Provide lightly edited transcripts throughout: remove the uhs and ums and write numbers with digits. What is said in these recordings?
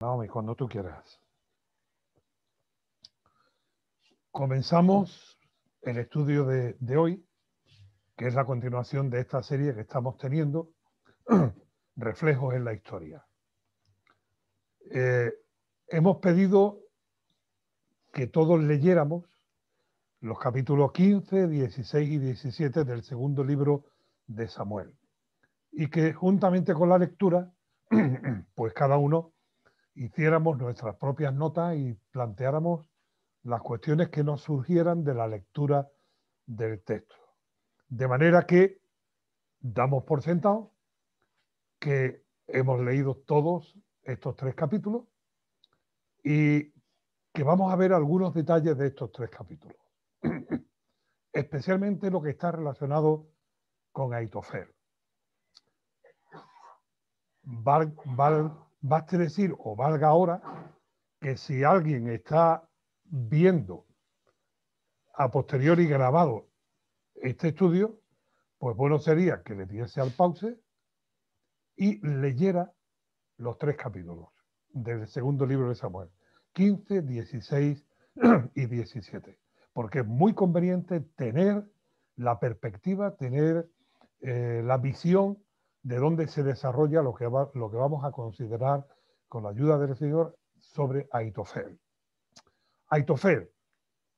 Naomi, cuando tú quieras. Comenzamos el estudio de hoy, que es la continuación de esta serie que estamos teniendo, Reflejos en la Historia. Hemos pedido que todos leyéramos los capítulos 15, 16 y 17 del segundo libro de Samuel, y que juntamente con la lectura, pues cada uno hiciéramos nuestras propias notas y planteáramos las cuestiones que nos surgieran de la lectura del texto. De manera que damos por sentado que hemos leído todos estos 3 capítulos y que vamos a ver algunos detalles de estos 3 capítulos. Especialmente lo que está relacionado con Ahitofel. Baste decir, o valga ahora, que si alguien está viendo a posteriori grabado este estudio, pues bueno sería que le diese al pause y leyera los 3 capítulos del segundo libro de Samuel, 15, 16 y 17, porque es muy conveniente tener la perspectiva, tener la visión de dónde se desarrolla lo que vamos a considerar con la ayuda del Señor sobre Ahitofel. Ahitofel,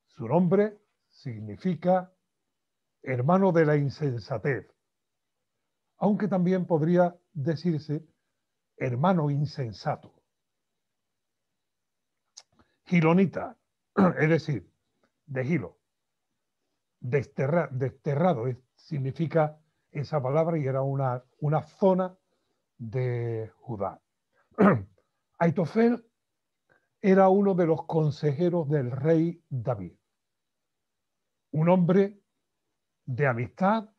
su nombre significa hermano de la insensatez, aunque también podría decirse hermano insensato. Gilonita, es decir, de Gilo, desterrado significa esa palabra y era una zona de Judá. Ahitofel era uno de los consejeros del rey David, un hombre de amistad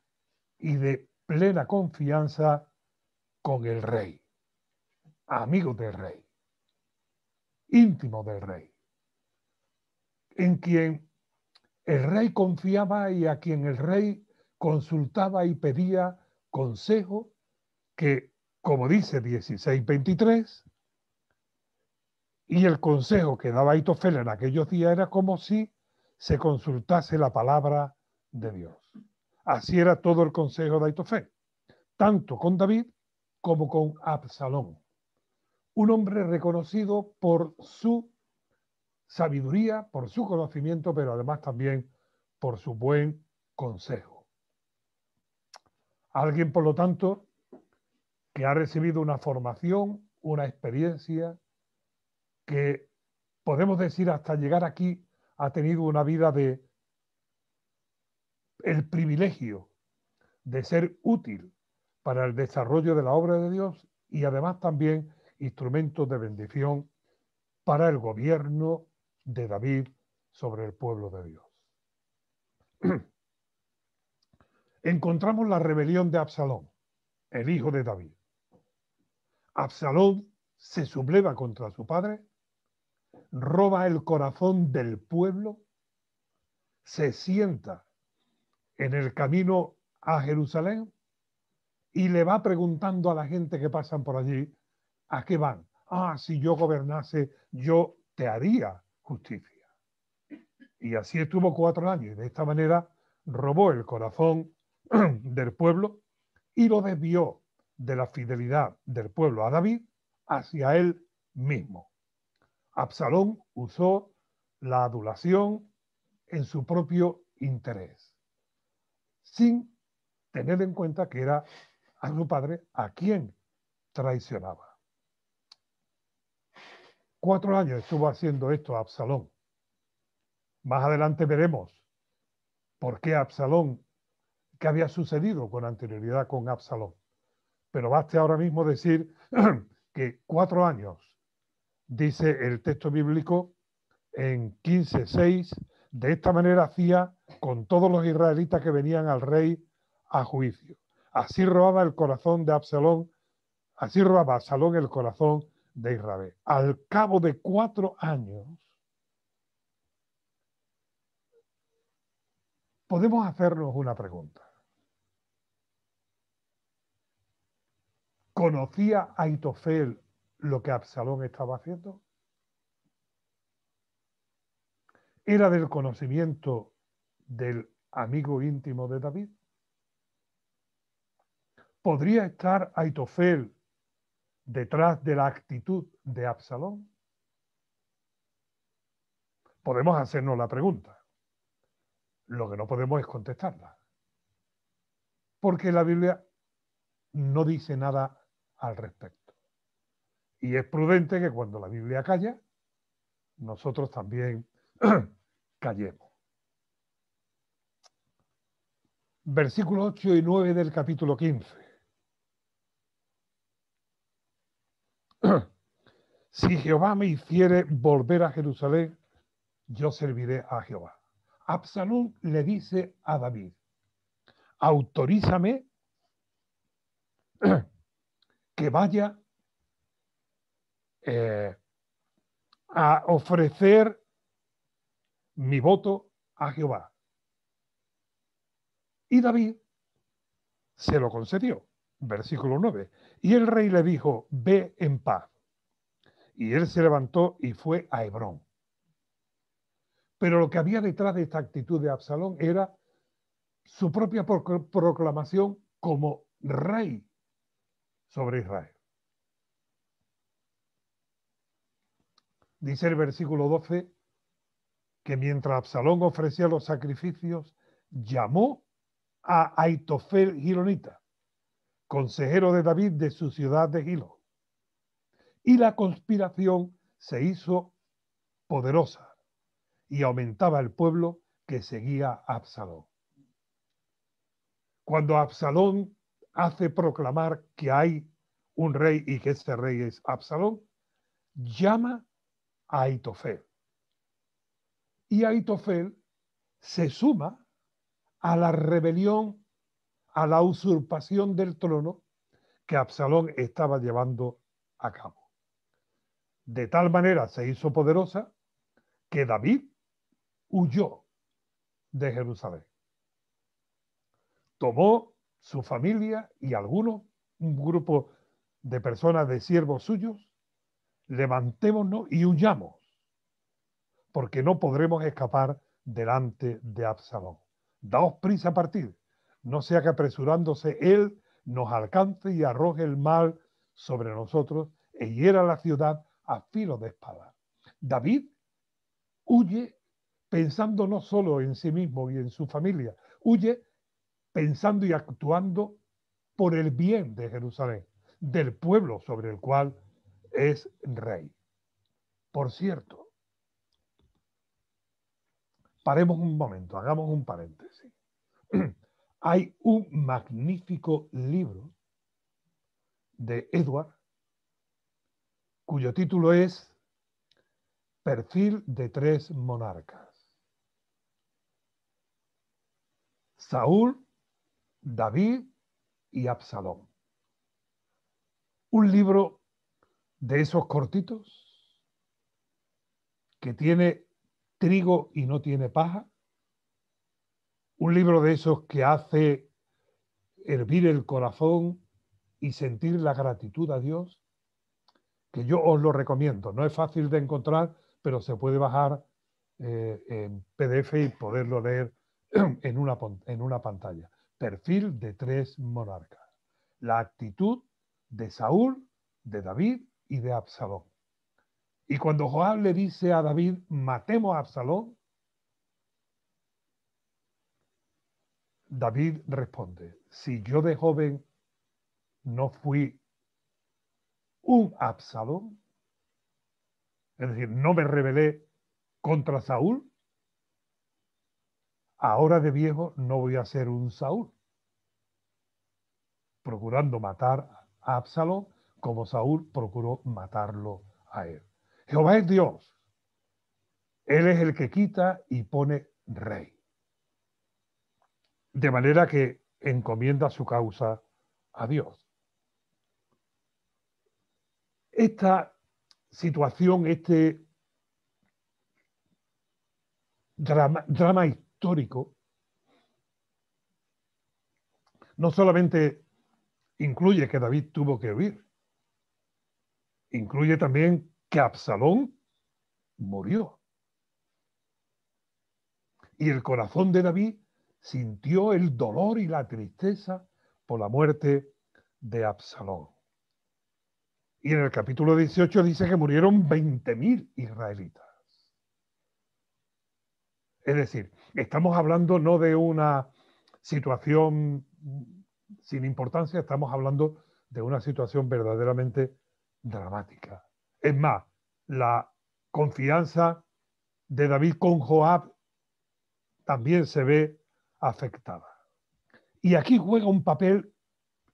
y de plena confianza con el rey, amigo del rey, íntimo del rey, en quien el rey confiaba y a quien el rey consultaba y pedía consejo que, como dice 16:23, y el consejo que daba Ahitofel en aquellos días era como si se consultase la palabra de Dios. Así era todo el consejo de Ahitofel, tanto con David como con Absalón, un hombre reconocido por su sabiduría, por su conocimiento, pero además también por su buen consejo. Alguien, por lo tanto, que ha recibido una formación, una experiencia, que podemos decir hasta llegar aquí ha tenido una vida de el privilegio de ser útil para el desarrollo de la obra de Dios y además también instrumento de bendición para el gobierno de David sobre el pueblo de Dios. Encontramos la rebelión de Absalón, el hijo de David. Absalón se subleva contra su padre, roba el corazón del pueblo, se sienta en el camino a Jerusalén y le va preguntando a la gente que pasan por allí, ¿a qué van? Ah, si yo gobernase, yo te haría justicia. Y así estuvo 4 años y de esta manera robó el corazón del pueblo y lo desvió de la fidelidad del pueblo a David hacia él mismo. Absalón usó la adulación en su propio interés, sin tener en cuenta que era a su padre a quien traicionaba. 4 años estuvo haciendo esto Absalón. Más adelante veremos por qué Absalón, qué había sucedido con anterioridad con Absalón. Pero baste ahora mismo decir que 4 años, dice el texto bíblico en 15:6, de esta manera hacía con todos los israelitas que venían al rey a juicio. Así robaba el corazón de Absalón, así robaba Absalón el corazón de Israel. Al cabo de 4 años, podemos hacernos una pregunta. ¿Conocía Ahitofel lo que Absalón estaba haciendo? ¿Era del conocimiento del amigo íntimo de David? ¿Podría estar Aitofel detrás de la actitud de Absalón? Podemos hacernos la pregunta. Lo que no podemos es contestarla. Porque la Biblia no dice nada al respecto. Y es prudente que cuando la Biblia calla, nosotros también callemos. Versículos 8 y 9 del capítulo 15. Si Jehová me hiciere volver a Jerusalén, yo serviré a Jehová. Absalón le dice a David, autorízame que vaya a ofrecer mi voto a Jehová. Y David se lo concedió. Versículo 9. Y el rey le dijo, ve en paz. Y él se levantó y fue a Hebrón. Pero lo que había detrás de esta actitud de Absalón era su propia proclamación como rey sobre Israel. Dice el versículo 12 que mientras Absalón ofrecía los sacrificios, llamó a Aitofel Gilonita, consejero de David de su ciudad de Gilo. Y la conspiración se hizo poderosa y aumentaba el pueblo que seguía a Absalón. Cuando Absalón hace proclamar que hay un rey y que ese rey es Absalón, llama a Aitofel. Y Aitofel se suma a la rebelión, a la usurpación del trono que Absalón estaba llevando a cabo. De tal manera se hizo poderosa que David huyó de Jerusalén. Tomó su familia y algunos, un grupo de personas de siervos suyos, levantémonos y huyamos, porque no podremos escapar delante de Absalón. Daos prisa a partir, no sea que apresurándose él nos alcance y arroje el mal sobre nosotros e hiera la ciudad a filo de espada. David huye pensando no solo en sí mismo y en su familia, huye pensando y actuando por el bien de Jerusalén, del pueblo sobre el cual es rey. Por cierto, paremos un momento, hagamos un paréntesis. Hay un magnífico libro de Edward, cuyo título es Perfil de tres monarcas. Saúl, David y Absalón. Un libro de esos cortitos que tiene trigo y no tiene paja. Un libro de esos que hace hervir el corazón y sentir la gratitud a Dios, que yo os lo recomiendo. No es fácil de encontrar, pero se puede bajar en PDF y poderlo leer en una pantalla. Perfil de tres monarcas. La actitud de Saúl, de David y de Absalón. Y cuando Joab le dice a David, matemos a Absalón, David responde, si yo de joven no fui un Absalón, es decir, no me rebelé contra Saúl, ahora de viejo no voy a ser un Saúl, procurando matar a Absalón como Saúl procuró matarlo a él. Jehová es Dios, Él es el que quita y pone rey. De manera que encomienda su causa a Dios. Esta situación, este drama histórico, no solamente incluye que David tuvo que huir, incluye también que Absalón murió. Y el corazón de David sintió el dolor y la tristeza por la muerte de Absalón. Y en el capítulo 18 dice que murieron 20.000 israelitas. Es decir, estamos hablando no de una situación sin importancia, estamos hablando de una situación verdaderamente dramática. Es más, la confianza de David con Joab también se ve afectada. Y aquí juega un papel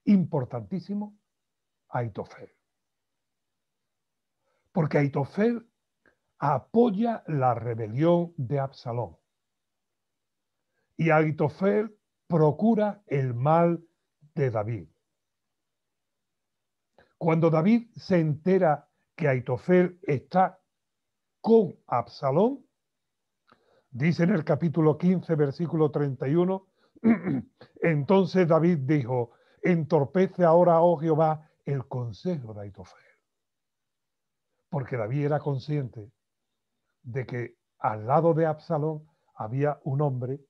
importantísimo Aitofel. Porque Aitofel apoya la rebelión de Absalón. Y Aitofel procura el mal de David. Cuando David se entera que Aitofel está con Absalón, dice en el capítulo 15, versículo 31, entonces David dijo, entorpece ahora, oh Jehová, el consejo de Aitofel. Porque David era consciente de que al lado de Absalón había un hombre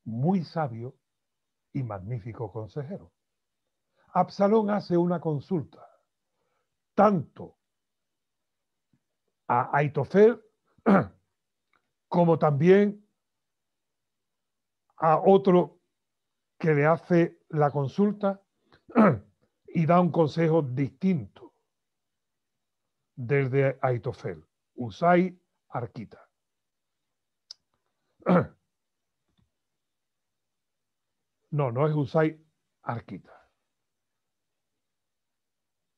muy sabio y magnífico consejero. Absalón hace una consulta tanto a Aitofel como también a otro que le hace la consulta y da un consejo distinto del de Aitofel, Usai Arquita. No, no es Usai Arquita.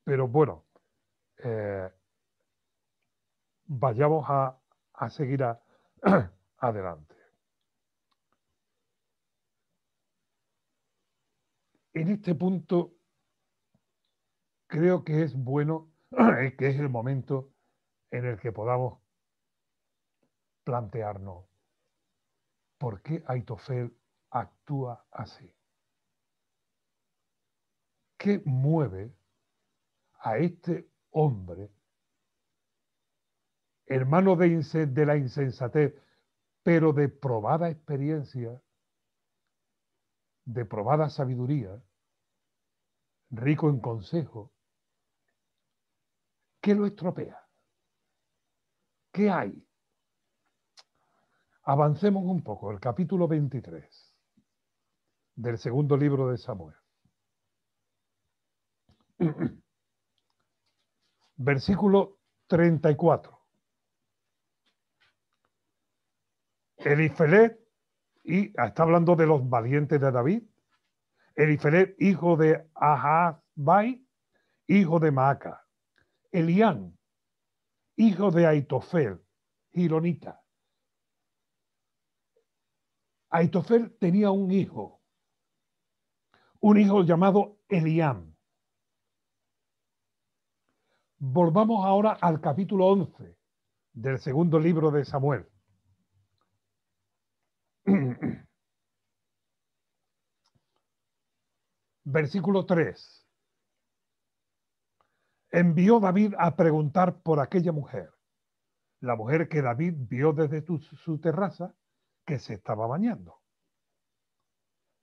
Pero bueno, vayamos a seguir adelante. En este punto creo que es bueno, que es el momento en el que podamos plantearnos por qué Aitofel actúa así. ¿Qué mueve a este hombre, hermano de la insensatez, pero de probada experiencia, de probada sabiduría, rico en consejo? ¿Qué lo estropea? ¿Qué hay? Avancemos un poco, el capítulo 23 del segundo libro de Samuel. Versículo 34. Elifelet, y está hablando de los valientes de David, Elifelet, hijo de Ahasbai, hijo de Maaca, Elián, hijo de Aitofel, gironita. Aitofel tenía un hijo llamado Elián. Volvamos ahora al capítulo 11 del segundo libro de Samuel. Versículo 3. Envió David a preguntar por aquella mujer, la mujer que David vio desde su terraza, que se estaba bañando.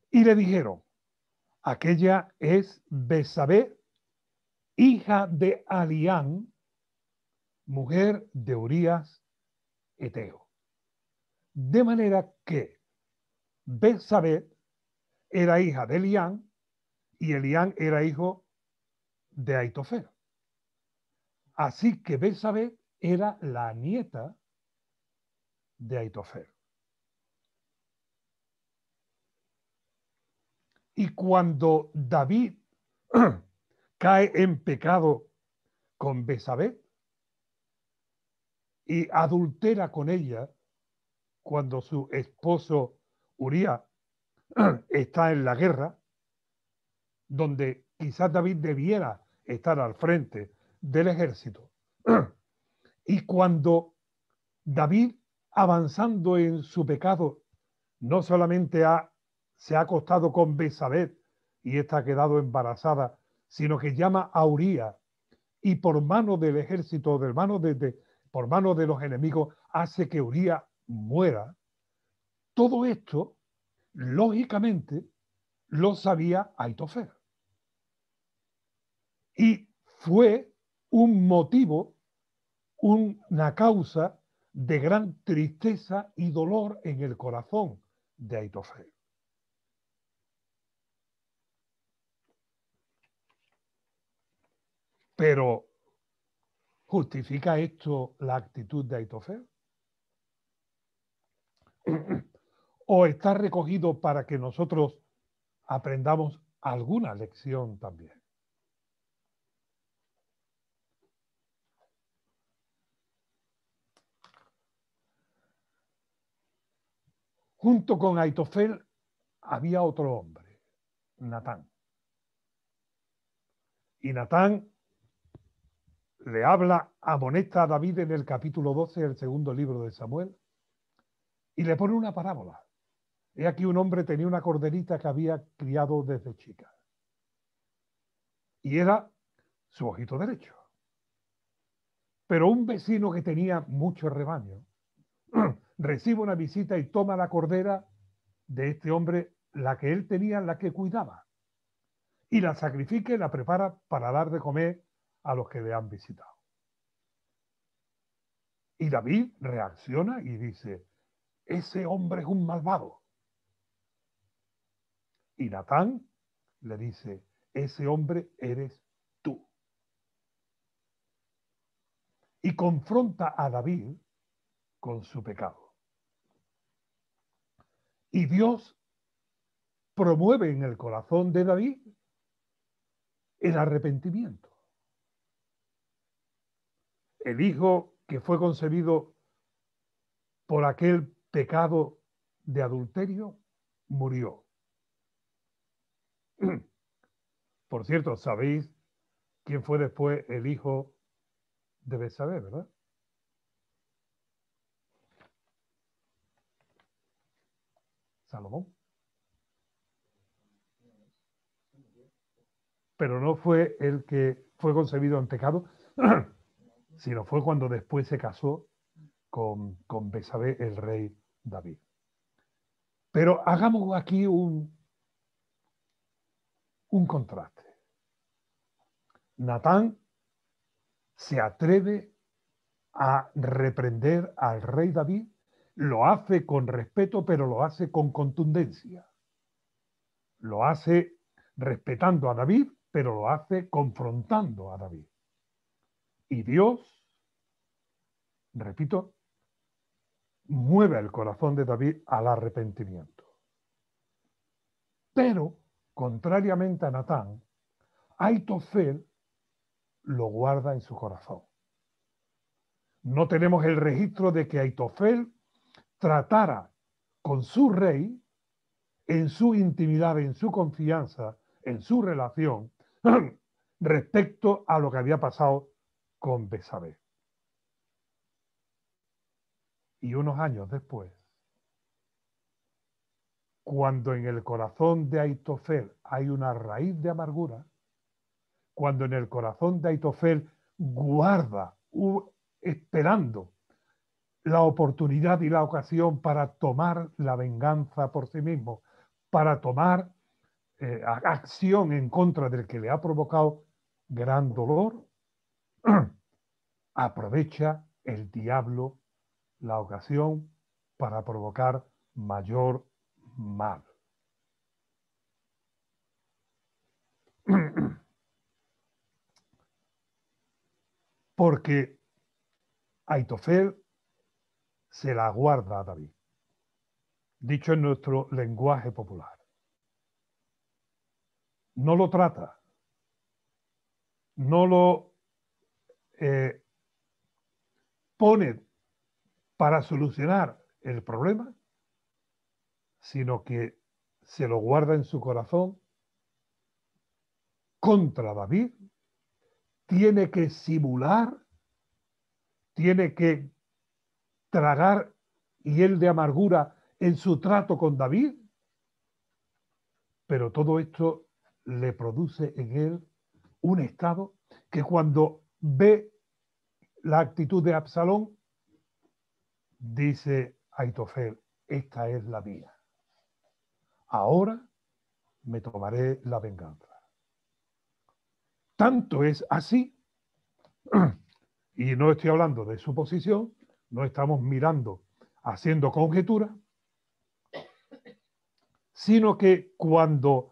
Y le dijeron, aquella es Besabé, hija de Alián, mujer de Urías Eteo. De manera que Besabé era hija de Elián y Elián era hijo de Aitofel. Así que Besabé era la nieta de Aitofel. Y cuando David cae en pecado con Besabé y adultera con ella cuando su esposo Urías está en la guerra, donde quizás David debiera estar al frente del ejército. Y cuando David, avanzando en su pecado, no solamente se ha acostado con Besabé y esta ha quedado embarazada, sino que llama a Urías y por mano del ejército, por mano de los enemigos, hace que Urías muera. Todo esto, lógicamente, lo sabía Aitofel. Y fue un motivo, una causa de gran tristeza y dolor en el corazón de Aitofel. Pero, ¿justifica esto la actitud de Aitofel? ¿O está recogido para que nosotros aprendamos alguna lección también? Junto con Aitofel había otro hombre, Natán. Y Natán le habla, amonesta a David en el capítulo 12 del segundo libro de Samuel y le pone una parábola. He aquí un hombre tenía una corderita que había criado desde chica. Y era su ojito derecho. Pero un vecino que tenía mucho rebaño recibe una visita y toma la cordera de este hombre, la que él tenía, la que cuidaba, y la sacrifica y la prepara para dar de comer a los que le han visitado. Y David reacciona y dice, ese hombre es un malvado. Y Natán le dice, ese hombre eres tú. Y confronta a David con su pecado. Y Dios promueve en el corazón de David el arrepentimiento. El hijo que fue concebido por aquel pecado de adulterio murió. Por cierto, ¿sabéis quién fue después el hijo de Betsabé, verdad? Salomón. Pero no fue el que fue concebido en pecado, sino fue cuando después se casó con Betsabé, el rey David. Pero hagamos aquí un contraste. Natán se atreve a reprender al rey David, lo hace con respeto, pero lo hace con contundencia. Lo hace respetando a David, pero lo hace confrontando a David. Y Dios, repito, mueve el corazón de David al arrepentimiento. Pero, contrariamente a Natán, Aitofel lo guarda en su corazón. No tenemos el registro de que Aitofel tratara con su rey en su intimidad, en su confianza, en su relación, respecto a lo que había pasado con Betsabé. Y unos años después, cuando en el corazón de Aitofel hay una raíz de amargura, cuando en el corazón de Aitofel guarda, esperando la oportunidad y la ocasión para tomar la venganza por sí mismo, para tomar acción en contra del que le ha provocado gran dolor, aprovecha el diablo la ocasión para provocar mayor mal. Porque Aitofel se la guarda a David, dicho en nuestro lenguaje popular. No lo trata, no lo pone para solucionar el problema, sino que se lo guarda en su corazón contra David, tiene que simular, tiene que tragar hiel de amargura en su trato con David, pero todo esto le produce en él un estado que cuando ve la actitud de Absalón, dice Aitofel, esta es la mía. Ahora me tomaré la venganza. Tanto es así, y no estoy hablando de suposición, no estamos mirando, haciendo conjeturas, sino que cuando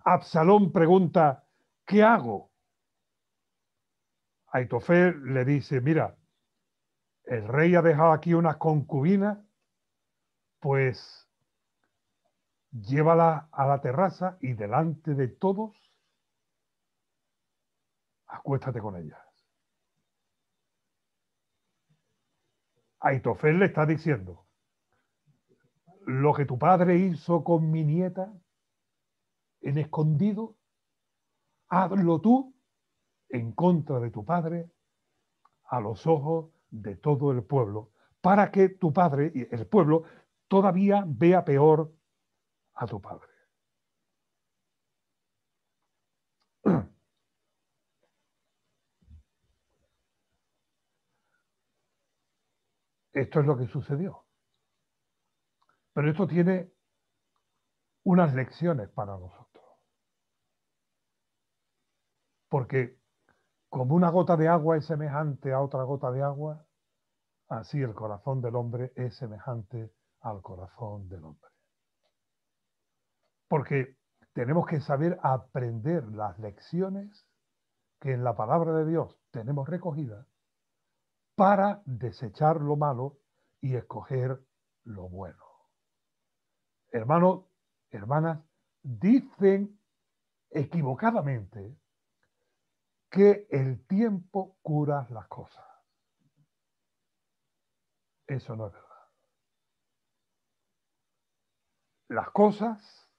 Absalón pregunta, ¿qué hago? Aitofel le dice, mira, el rey ha dejado aquí unas concubinas, pues llévala a la terraza y delante de todos, acuéstate con ellas. Aitofel le está diciendo, lo que tu padre hizo con mi nieta en escondido, hazlo tú en contra de tu padre a los ojos de todo el pueblo, para que tu padre y el pueblo todavía vea peor a tu padre. Esto es lo que sucedió. Pero esto tiene unas lecciones para nosotros. Porque como una gota de agua es semejante a otra gota de agua, así el corazón del hombre es semejante al corazón del hombre. Porque tenemos que saber aprender las lecciones que en la palabra de Dios tenemos recogidas para desechar lo malo y escoger lo bueno. Hermanos, hermanas, dicen equivocadamente que el tiempo cura las cosas. Eso no es verdad. Las cosas,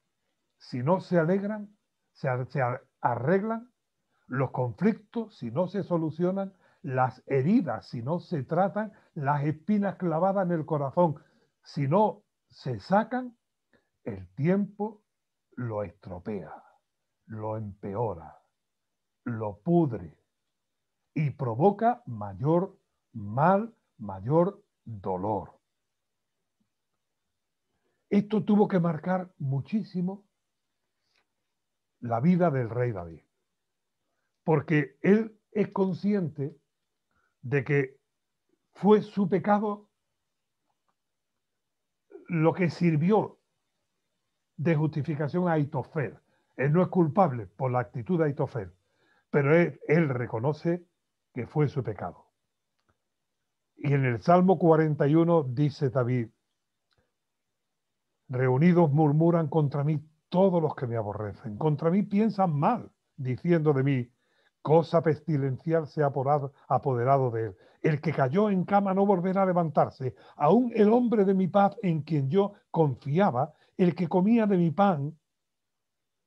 si no se alegran, se arreglan, los conflictos, si no se solucionan, las heridas, si no se tratan, las espinas clavadas en el corazón, si no se sacan, el tiempo lo estropea, lo empeora, lo pudre y provoca mayor mal, mayor dolor. Esto tuvo que marcar muchísimo la vida del rey David, porque él es consciente de que fue su pecado lo que sirvió de justificación a Aitofel. Él no es culpable por la actitud de Aitofel, pero él reconoce que fue su pecado. Y en el Salmo 41 dice David, reunidos murmuran contra mí todos los que me aborrecen, contra mí piensan mal, diciendo de mí, cosa pestilencial se ha apoderado de él. El que cayó en cama no volverá a levantarse. Aún el hombre de mi paz en quien yo confiaba, el que comía de mi pan,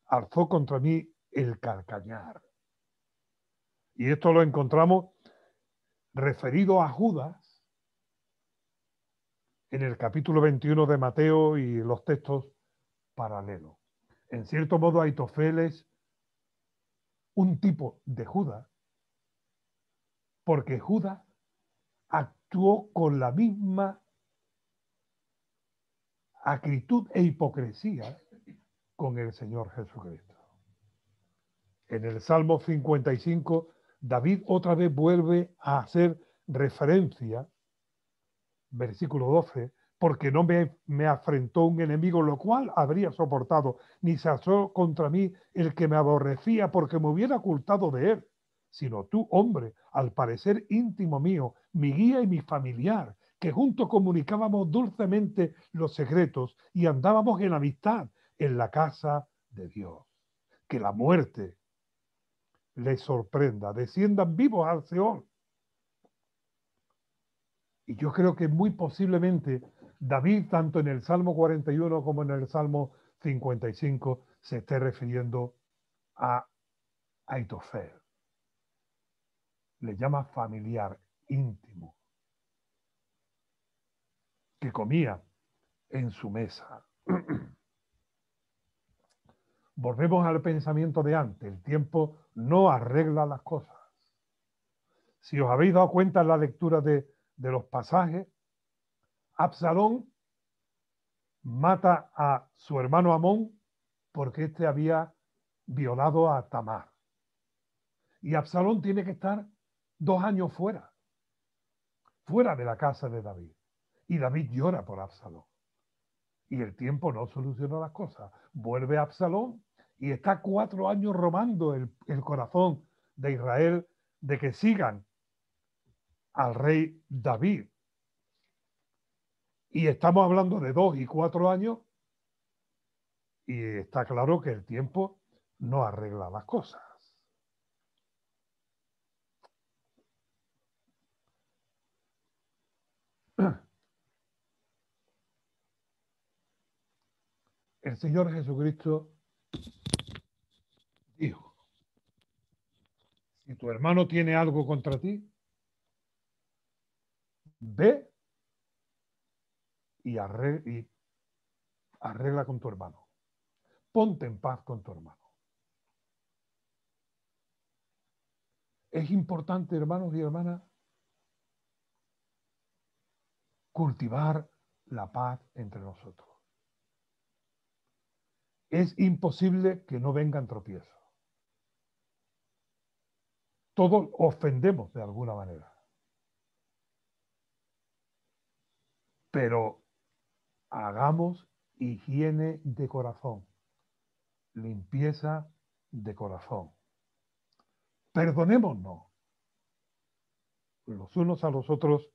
alzó contra mí el calcañar. Y esto lo encontramos referido a Judas en el capítulo 21 de Mateo y los textos paralelos. En cierto modo, Aitofel es un tipo de Judas, porque Judas actuó con la misma acritud e hipocresía con el Señor Jesucristo. En el Salmo 55, David otra vez vuelve a hacer referencia, versículo 12, porque no me afrentó un enemigo, lo cual habría soportado, ni se alzó contra mí el que me aborrecía, porque me hubiera ocultado de él, sino tú, hombre, al parecer íntimo mío, mi guía y mi familiar, que juntos comunicábamos dulcemente los secretos y andábamos en amistad en la casa de Dios. Que la muerte les sorprenda, desciendan vivos al Seol. Y yo creo que muy posiblemente David, tanto en el Salmo 41 como en el Salmo 55, se esté refiriendo a Aitofel. Le llama familiar, íntimo, que comía en su mesa. Volvemos al pensamiento de antes. El tiempo no arregla las cosas. Si os habéis dado cuenta en la lectura de los pasajes, Absalón mata a su hermano Amón porque éste había violado a Tamar. Y Absalón tiene que estar 2 años fuera de la casa de David. Y David llora por Absalón. Y el tiempo no soluciona las cosas. Vuelve Absalón y está 4 años robando el corazón de Israel de que sigan al rey David. Y estamos hablando de 2 y 4 años y está claro que el tiempo no arregla las cosas. El Señor Jesucristo dijo, si tu hermano tiene algo contra ti, ve y arregla con tu hermano. Ponte en paz con tu hermano. Es importante, hermanos y hermanas, cultivar la paz entre nosotros. Es imposible que no vengan tropiezos. Todos ofendemos de alguna manera. Pero hagamos higiene de corazón, limpieza de corazón. Perdonémonos los unos a los otros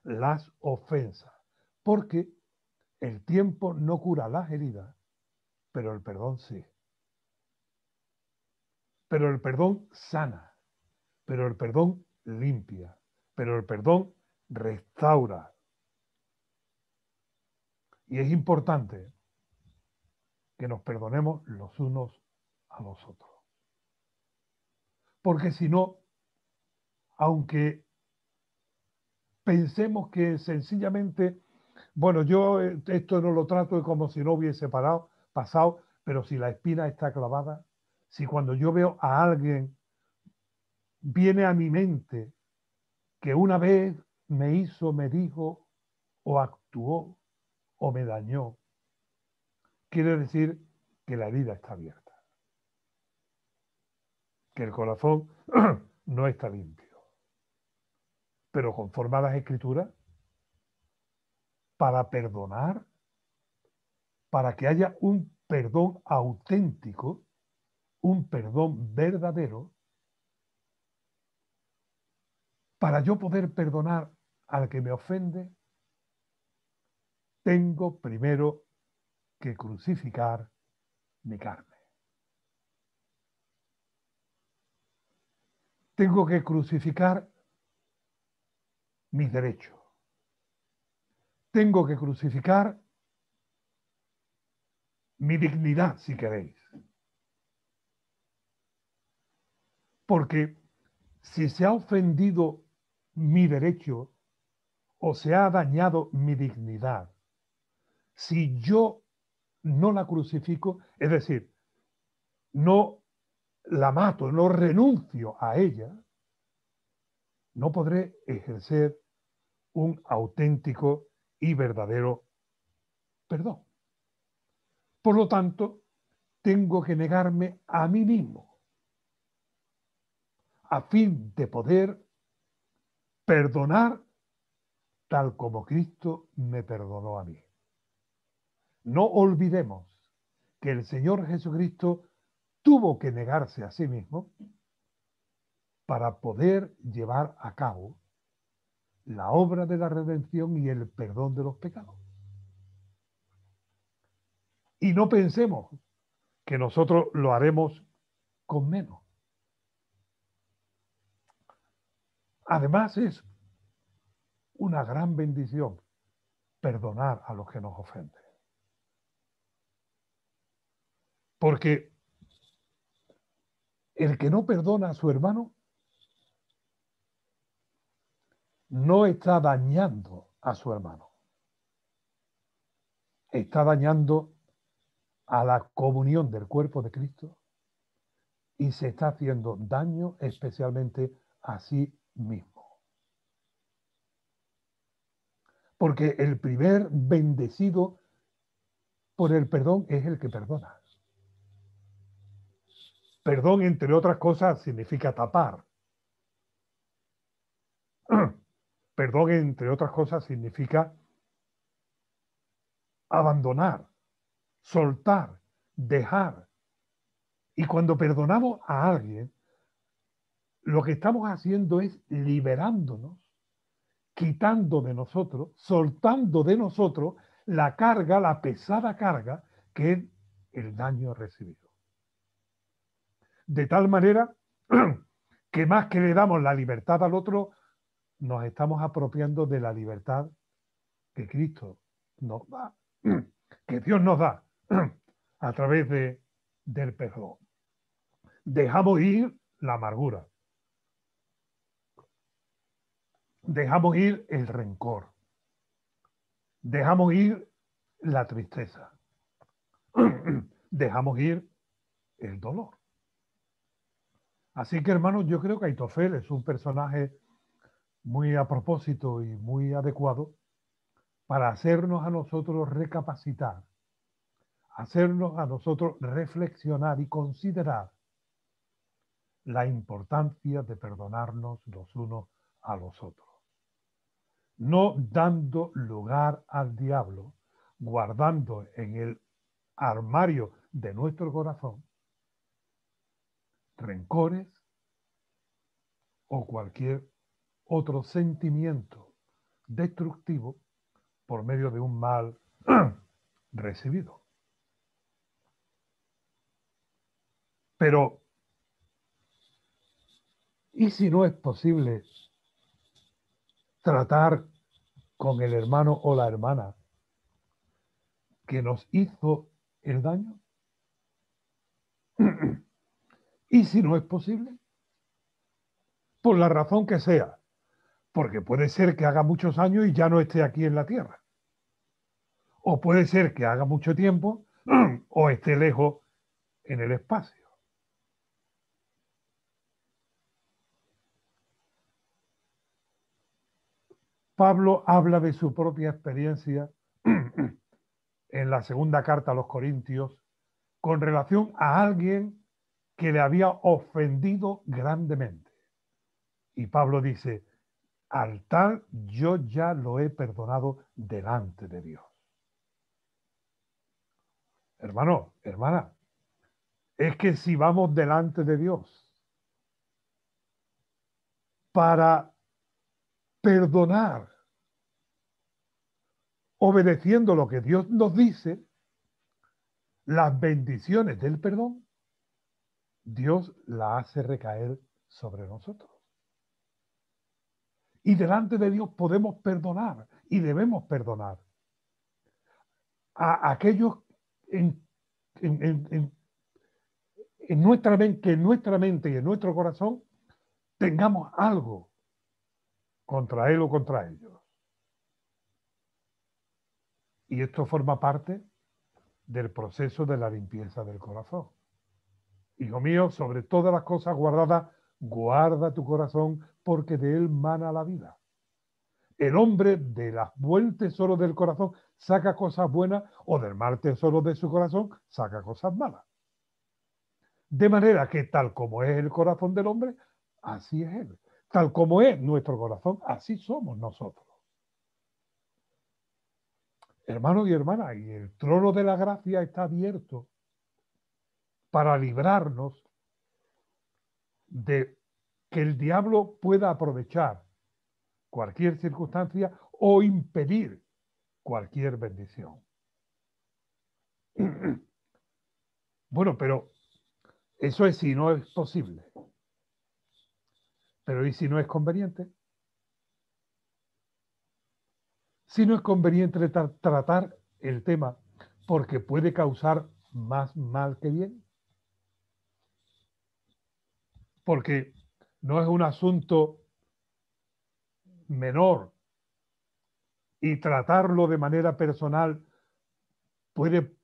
las ofensas, porque el tiempo no cura las heridas, pero el perdón sí. Pero el perdón sana, pero el perdón limpia, pero el perdón restaura. Y es importante que nos perdonemos los unos a los otros. Porque si no, aunque pensemos que sencillamente, bueno, yo esto no lo trato como si no hubiese pasado, pero si la espina está clavada, si cuando yo veo a alguien viene a mi mente que una vez me hizo, me dijo o actuó o me dañó, quiere decir que la herida está abierta, que el corazón no está limpio. Pero conforme a las Escrituras, para perdonar, para que haya un perdón auténtico, un perdón verdadero, para yo poder perdonar al que me ofende, tengo primero que crucificar mi carne. Tengo que crucificar mis derechos. Tengo que crucificar mi dignidad, si queréis. Porque si se ha ofendido mi derecho o se ha dañado mi dignidad, si yo no la crucifico, es decir, no la mato, no renuncio a ella, no podré ejercer un auténtico y verdadero perdón. Por lo tanto, tengo que negarme a mí mismo a fin de poder perdonar tal como Cristo me perdonó a mí. No olvidemos que el Señor Jesucristo tuvo que negarse a sí mismo para poder llevar a cabo la obra de la redención y el perdón de los pecados. Y no pensemos que nosotros lo haremos con menos. Además es una gran bendición perdonar a los que nos ofenden. Porque el que no perdona a su hermano no está dañando a su hermano. Está dañando a la comunión del cuerpo de Cristo y se está haciendo daño especialmente a sí mismo. Porque el primer bendecido por el perdón es el que perdona. Perdón, entre otras cosas, significa tapar. Perdón, entre otras cosas, significa abandonar, soltar, dejar. Y cuando perdonamos a alguien, lo que estamos haciendo es liberándonos, quitando de nosotros, soltando de nosotros la carga, la pesada carga que es el daño recibido. De tal manera que más que le damos la libertad al otro, nos estamos apropiando de la libertad que Cristo nos da, que Dios nos da a través del perdón. Dejamos ir la amargura, dejamos ir el rencor, dejamos ir la tristeza, dejamos ir el dolor. Así que, hermanos, yo creo que Aitofel es un personaje muy a propósito y muy adecuado para hacernos a nosotros recapacitar, hacernos a nosotros reflexionar y considerar la importancia de perdonarnos los unos a los otros, no dando lugar al diablo, guardando en el armario de nuestro corazón rencores o cualquier otro sentimiento destructivo por medio de un mal recibido. Pero, ¿y si no es posible tratar con el hermano o la hermana que nos hizo el daño? ¿Y si no es posible? Por la razón que sea, porque puede ser que haga muchos años y ya no esté aquí en la tierra. O puede ser que haga mucho tiempo o esté lejos en el espacio. Pablo habla de su propia experiencia en la segunda carta a los Corintios con relación a alguien que le había ofendido grandemente. Y Pablo dice, al tal yo ya lo he perdonado delante de Dios. Hermano, hermana, es que si vamos delante de Dios para perdonar, obedeciendo lo que Dios nos dice, las bendiciones del perdón, Dios las hace recaer sobre nosotros. Y delante de Dios podemos perdonar y debemos perdonar a aquellos en, nuestra mente, que en nuestra mente y en nuestro corazón tengamos algo contra él o contra ellos. Y esto forma parte del proceso de la limpieza del corazón. Hijo mío, sobre todas las cosas guardadas, guarda tu corazón porque de él mana la vida. El hombre de las buen tesoro del corazón saca cosas buenas o del mal tesoro de su corazón saca cosas malas. De manera que tal como es el corazón del hombre, así es él. Tal como es nuestro corazón, así somos nosotros. Hermanos y hermanas, y el trono de la gracia está abierto para librarnos de que el diablo pueda aprovechar cualquier circunstancia o impedir cualquier bendición. Bueno, pero eso es si no es posible. Pero ¿y si no es conveniente? Si no es conveniente tratar el tema porque puede causar más mal que bien. Porque no es un asunto menor y tratarlo de manera personal puede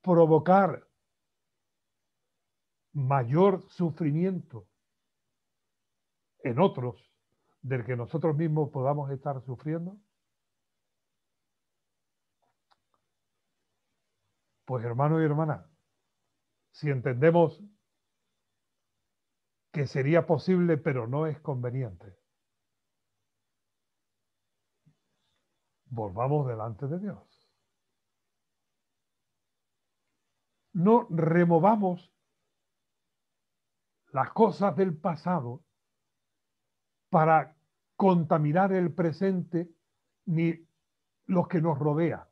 provocar mayor sufrimiento en otros del que nosotros mismos podamos estar sufriendo? Pues hermanos y hermanas, si entendemos que sería posible pero no es conveniente, volvamos delante de Dios. No removamos las cosas del pasado para contaminar el presente ni los que nos rodea.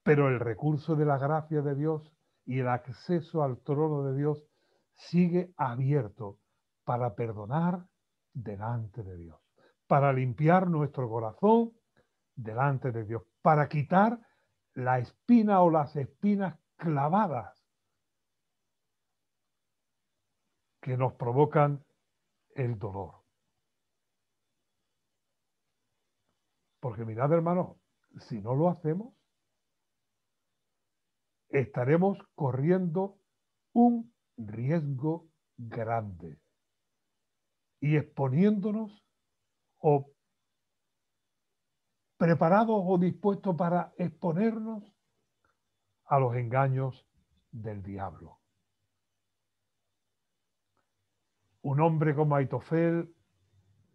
Pero el recurso de la gracia de Dios y el acceso al trono de Dios sigue abierto para perdonar delante de Dios, para limpiar nuestro corazón delante de Dios, para quitar la espina o las espinas clavadas que nos provocan el dolor. Porque mirad, hermanos, si no lo hacemos, estaremos corriendo un riesgo grande y exponiéndonos o preparados o dispuestos para exponernos a los engaños del diablo. Un hombre como Aitofel,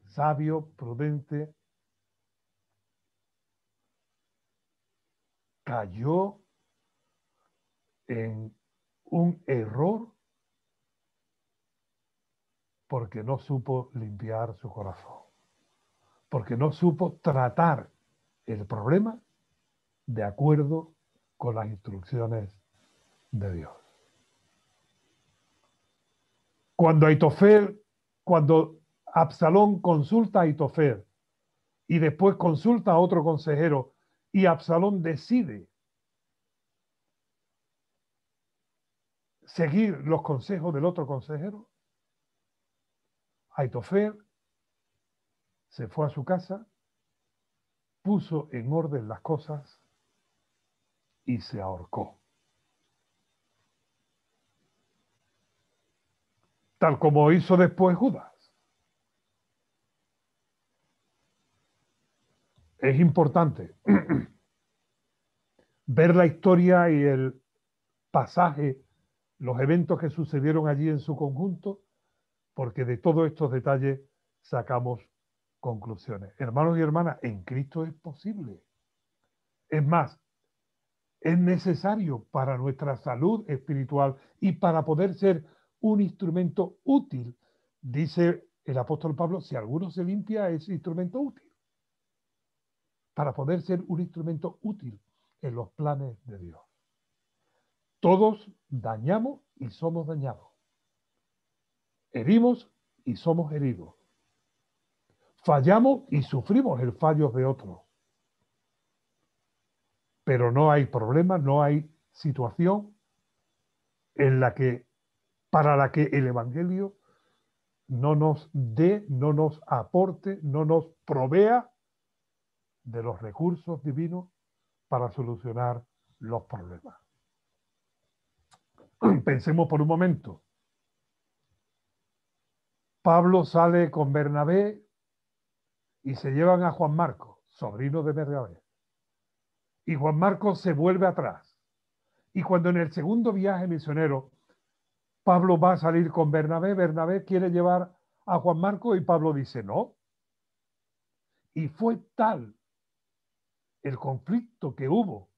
sabio, prudente, cayó en un error porque no supo limpiar su corazón, porque no supo tratar el problema de acuerdo con las instrucciones de Dios. Cuando Absalón consulta a Aitofel y después consulta a otro consejero y Absalón decide seguir los consejos del otro consejero, Aitofel se fue a su casa, puso en orden las cosas y se ahorcó. Tal como hizo después Judas. Es importante ver la historia y el pasaje, los eventos que sucedieron allí en su conjunto, porque de todos estos detalles sacamos conclusiones. Hermanos y hermanas, en Cristo es posible. Es más, es necesario para nuestra salud espiritual y para poder ser un instrumento útil. Dice el apóstol Pablo, si alguno se limpia es instrumento útil. Para poder ser un instrumento útil en los planes de Dios. Todos dañamos y somos dañados. Herimos y somos heridos. Fallamos y sufrimos el fallo de otros. Pero no hay problema, no hay situación en la que, para la que el Evangelio no nos dé, no nos aporte, no nos provea de los recursos divinos para solucionar los problemas. Pensemos por un momento. Pablo sale con Bernabé y se llevan a Juan Marcos, sobrino de Bernabé. Y Juan Marcos se vuelve atrás. Y cuando en el segundo viaje misionero Pablo va a salir con Bernabé, Bernabé quiere llevar a Juan Marcos y Pablo dice no. Y fue tal el conflicto que hubo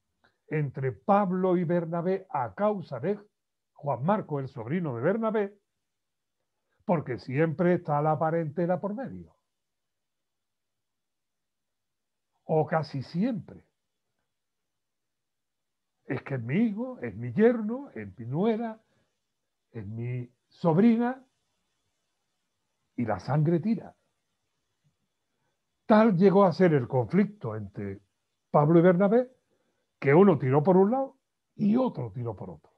entre Pablo y Bernabé a causa de Juan Marcos, el sobrino de Bernabé, porque siempre está la parentela por medio. O casi siempre. Es que es mi hijo, es mi yerno, es mi nuera, es mi sobrina, y la sangre tira. Tal llegó a ser el conflicto entre Pablo y Bernabé que uno tiró por un lado y otro tiró por otro.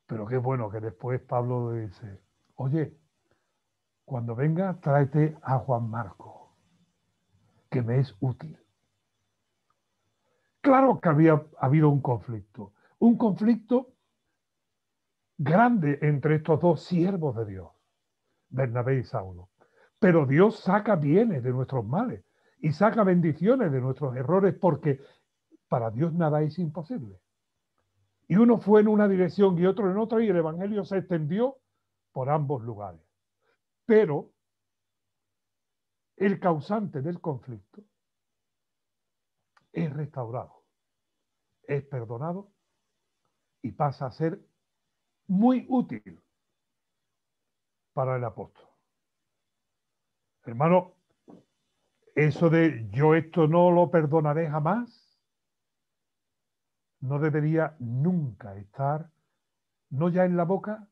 Pero qué bueno que después Pablo dice, oye, cuando venga tráete a Juan Marco, que me es útil. Claro que había habido un conflicto grande entre estos dos siervos de Dios, Bernabé y Saulo. Pero Dios saca bienes de nuestros males y saca bendiciones de nuestros errores, porque para Dios nada es imposible. Y uno fue en una dirección y otro en otra, y el evangelio se extendió por ambos lugares. Pero el causante del conflicto es restaurado, es perdonado y pasa a ser muy útil para el apóstol. Hermano, eso de yo esto no lo perdonaré jamás, no debería nunca estar, no ya en la boca,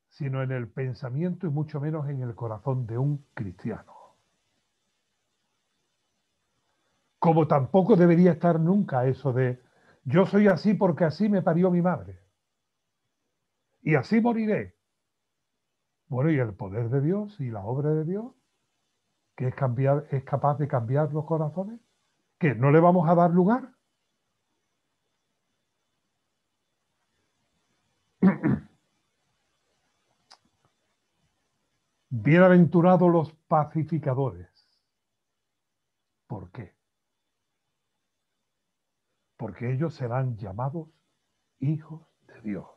sino en el pensamiento y mucho menos en el corazón de un cristiano. Como tampoco debería estar nunca eso de yo soy así porque así me parió mi madre y así moriré. Bueno, y el poder de Dios y la obra de Dios, que es capaz de cambiar los corazones, que no le vamos a dar lugar. Bienaventurados los pacificadores. ¿Por qué? Porque ellos serán llamados hijos de Dios.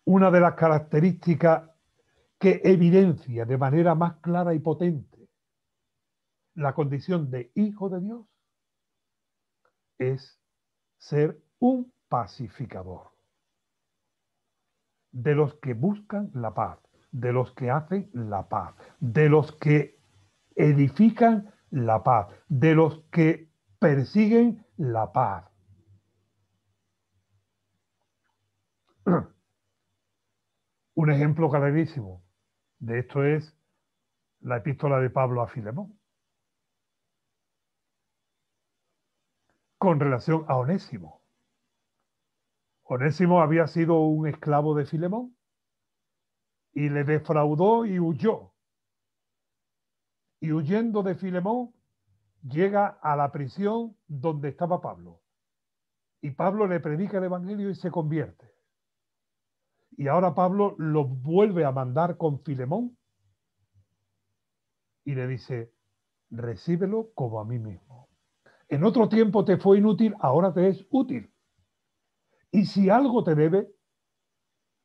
Una de las características que evidencia de manera más clara y potente la condición de hijo de Dios es ser un pacificador, de los que buscan la paz, de los que hacen la paz, de los que edifican la paz, de los que persiguen la paz. Un ejemplo clarísimo de esto es la epístola de Pablo a Filemón, con relación a Onésimo. Onésimo había sido un esclavo de Filemón y le defraudó y huyó. Y huyendo de Filemón, llega a la prisión donde estaba Pablo. Y Pablo le predica el evangelio y se convierte. Y ahora Pablo lo vuelve a mandar con Filemón y le dice, recíbelo como a mí mismo. En otro tiempo te fue inútil, ahora te es útil. Y si algo te debe,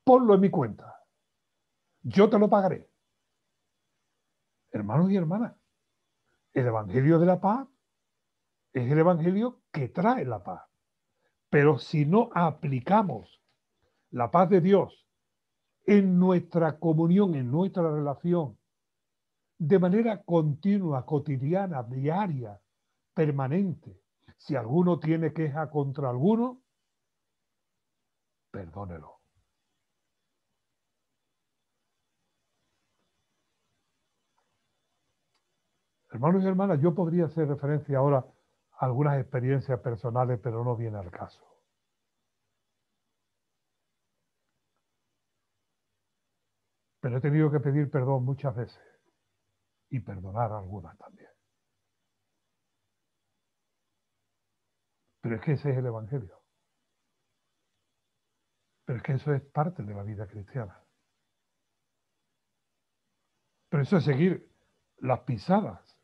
ponlo en mi cuenta. Yo te lo pagaré. Hermanos y hermanas, el evangelio de la paz es el evangelio que trae la paz. Pero si no aplicamos la paz de Dios en nuestra comunión, en nuestra relación, de manera continua, cotidiana, diaria, permanente, si alguno tiene queja contra alguno, perdónelo. Hermanos y hermanas, yo podría hacer referencia ahora a algunas experiencias personales, pero no viene al caso. Pero he tenido que pedir perdón muchas veces y perdonar a algunas también. Pero es que ese es el Evangelio. Pero es que eso es parte de la vida cristiana. Pero eso es seguir las pisadas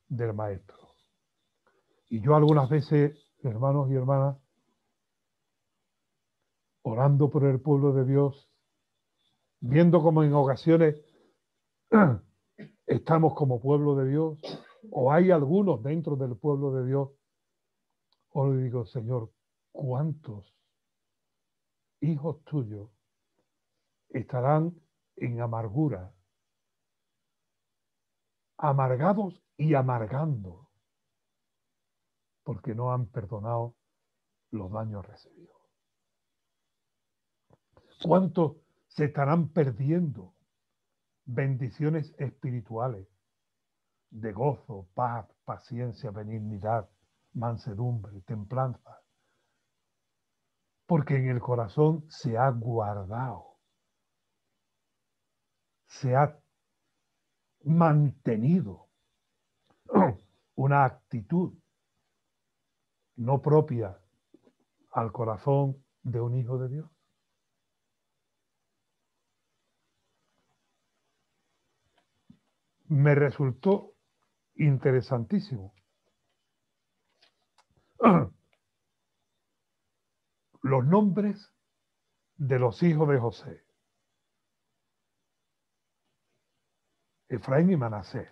del Maestro. Y yo algunas veces, hermanos y hermanas, orando por el pueblo de Dios, viendo como en ocasiones estamos como pueblo de Dios, o hay algunos dentro del pueblo de Dios, os le digo, Señor, ¿cuántos hijos tuyos estarán en amargura, amargados y amargando, porque no han perdonado los daños recibidos? ¿Cuántos se estarán perdiendo bendiciones espirituales de gozo, paz, paciencia, benignidad, mansedumbre, templanza? Porque en el corazón se ha guardado, se ha mantenido una actitud no propia al corazón de un hijo de Dios? Me resultó interesantísimo los nombres de los hijos de José, Efraín y Manasés.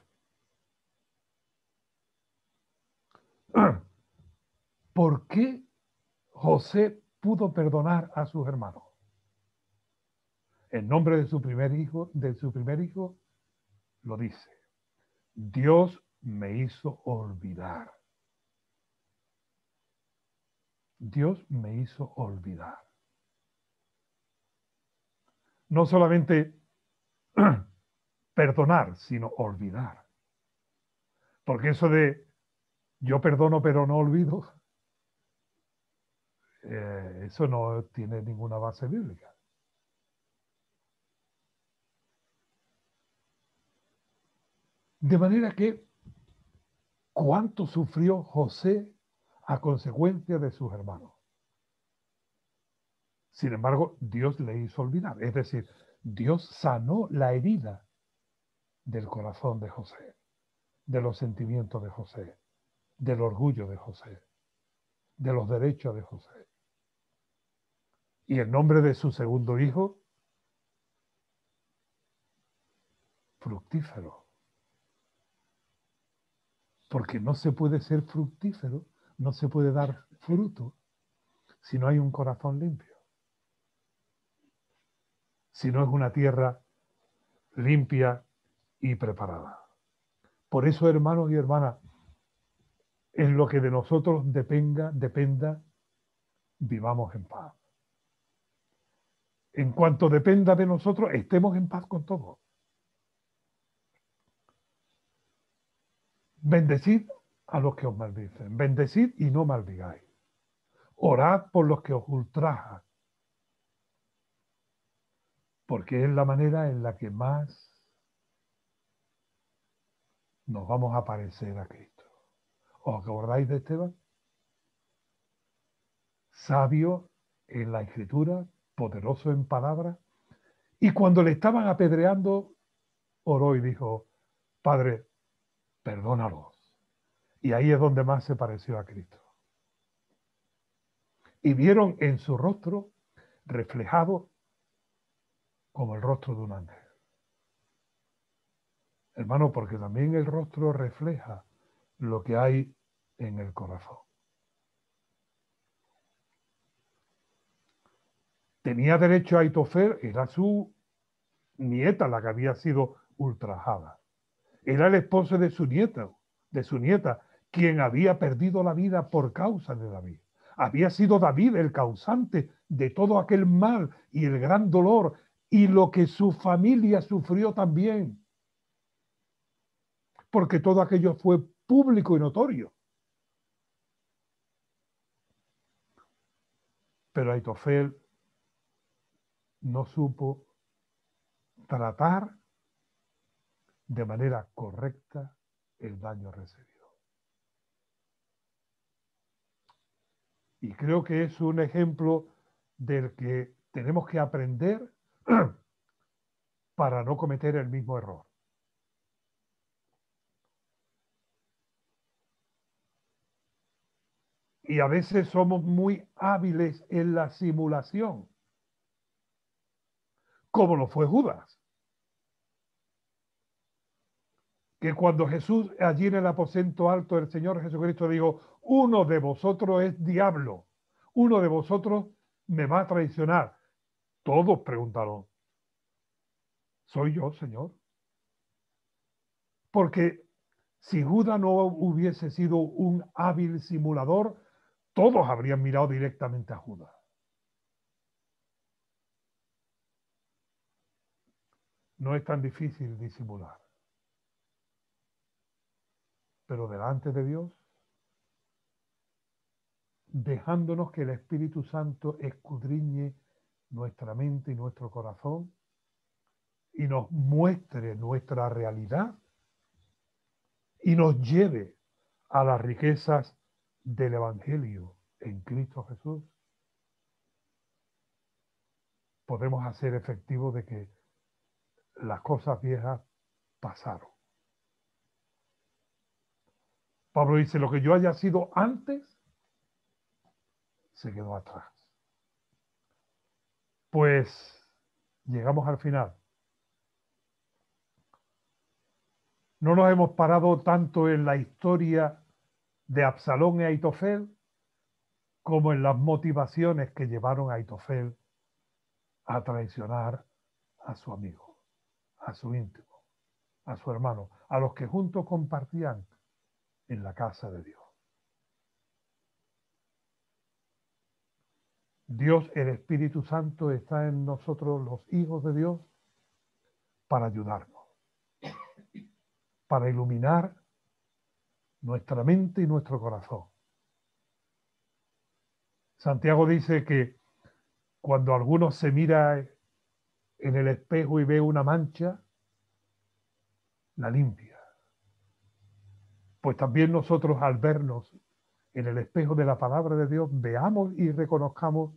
¿Por qué José pudo perdonar a sus hermanos? El nombre de su primer hijo, lo dice: Dios me hizo olvidar. Dios me hizo olvidar. No solamente perdonar, sino olvidar. Porque eso de yo perdono pero no olvido, eso no tiene ninguna base bíblica. De manera que, ¿cuánto sufrió José a consecuencia de sus hermanos? Sin embargo, Dios le hizo olvidar. Es decir, Dios sanó la herida del corazón de José, de los sentimientos de José, del orgullo de José, de los derechos de José. Y el nombre de su segundo hijo, fructífero. Porque no se puede ser fructífero, no se puede dar fruto si no hay un corazón limpio. Si no es una tierra limpia y preparada. Por eso, hermanos y hermanas, en lo que de nosotros dependa, vivamos en paz. En cuanto dependa de nosotros, estemos en paz con todos. Bendecid a los que os maldicen. Bendecid y no maldigáis. Orad por los que os ultrajan. Porque es la manera en la que más nos vamos a parecer a Cristo. ¿Os acordáis de Esteban? Sabio en la escritura, poderoso en palabras. Y cuando le estaban apedreando, oró y dijo: Padre, perdónalos. Y ahí es donde más se pareció a Cristo. Y vieron en su rostro reflejado como el rostro de un ángel. Hermano, porque también el rostro refleja lo que hay en el corazón. Tenía derecho a Aitofel, era su nieta la que había sido ultrajada. Era el esposo de su nieta, quien había perdido la vida por causa de David. Había sido David el causante de todo aquel mal y el gran dolor y lo que su familia sufrió también. Porque todo aquello fue público y notorio. Pero Aitofel no supo tratar de manera correcta el daño recibido. Y creo que es un ejemplo del que tenemos que aprender para no cometer el mismo error. Y a veces somos muy hábiles en la simulación, como lo fue Judas. Que cuando Jesús, allí en el aposento alto, el Señor Jesucristo dijo: uno de vosotros es diablo, uno de vosotros me va a traicionar. Todos preguntaron: ¿soy yo, Señor? Porque si Judas no hubiese sido un hábil simulador, todos habrían mirado directamente a Judas. No es tan difícil disimular. Pero delante de Dios, dejándonos que el Espíritu Santo escudriñe nuestra mente y nuestro corazón y nos muestre nuestra realidad y nos lleve a las riquezas del Evangelio en Cristo Jesús, podemos hacer efectivo de que las cosas viejas pasaron. Pablo dice, lo que yo haya sido antes, se quedó atrás. Pues llegamos al final. No nos hemos parado tanto en la historia de Absalón y Aitofel como en las motivaciones que llevaron a Aitofel a traicionar a su amigo, a su íntimo, a su hermano, a los que juntos compartían en la casa de Dios. Dios, el Espíritu Santo, está en nosotros, los hijos de Dios, para ayudarnos, para iluminar nuestra mente y nuestro corazón. Santiago dice que cuando alguno se mira en el espejo y ve una mancha, la limpia. Pues también nosotros, al vernos en el espejo de la palabra de Dios, veamos y reconozcamos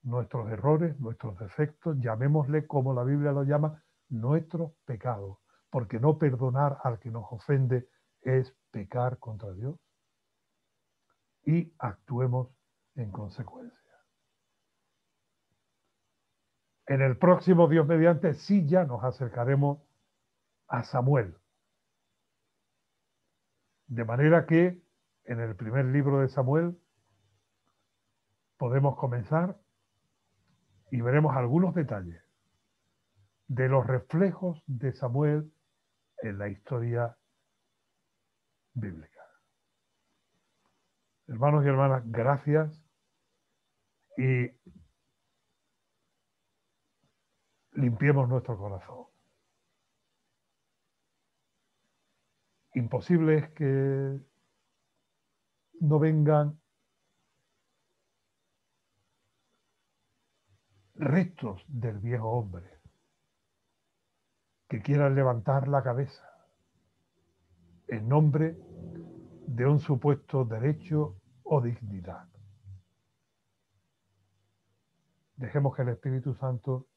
nuestros errores, nuestros defectos, llamémosle como la Biblia lo llama, nuestros pecados, porque no perdonar al que nos ofende es pecar contra Dios, y actuemos en consecuencia. En el próximo Dios mediante sí ya nos acercaremos a Samuel, de manera que en el primer libro de Samuel podemos comenzar y veremos algunos detalles de los reflejos de Samuel en la historia bíblica. Hermanos y hermanas, gracias y limpiemos nuestro corazón. Imposible es que no vengan restos del viejo hombre que quieran levantar la cabeza en nombre de un supuesto derecho o dignidad. Dejemos que el Espíritu Santo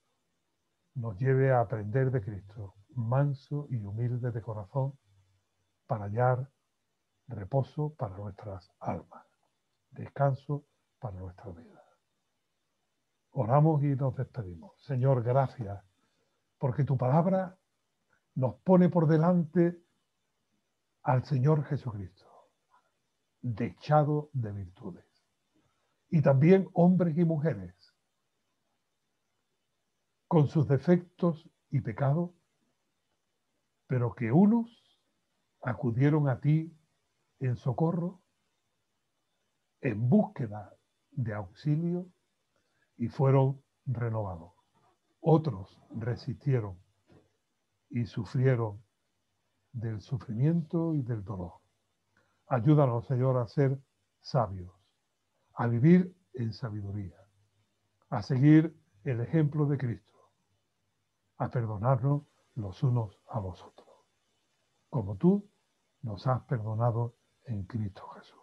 nos lleve a aprender de Cristo, manso y humilde de corazón, para hallar reposo para nuestras almas, descanso para nuestra vida. Oramos y nos despedimos. Señor, gracias, porque tu palabra nos pone por delante al Señor Jesucristo, dechado de virtudes, y también hombres y mujeres, con sus defectos y pecados, pero que unos acudieron a ti en socorro, en búsqueda de auxilio, y fueron renovados. Otros resistieron y sufrieron del sufrimiento y del dolor. Ayúdanos, Señor, a ser sabios, a vivir en sabiduría, a seguir el ejemplo de Cristo, a perdonarnos los unos a los otros, como tú nos has perdonado en Cristo Jesús.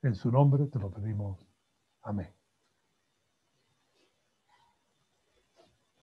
En su nombre te lo pedimos. Amén.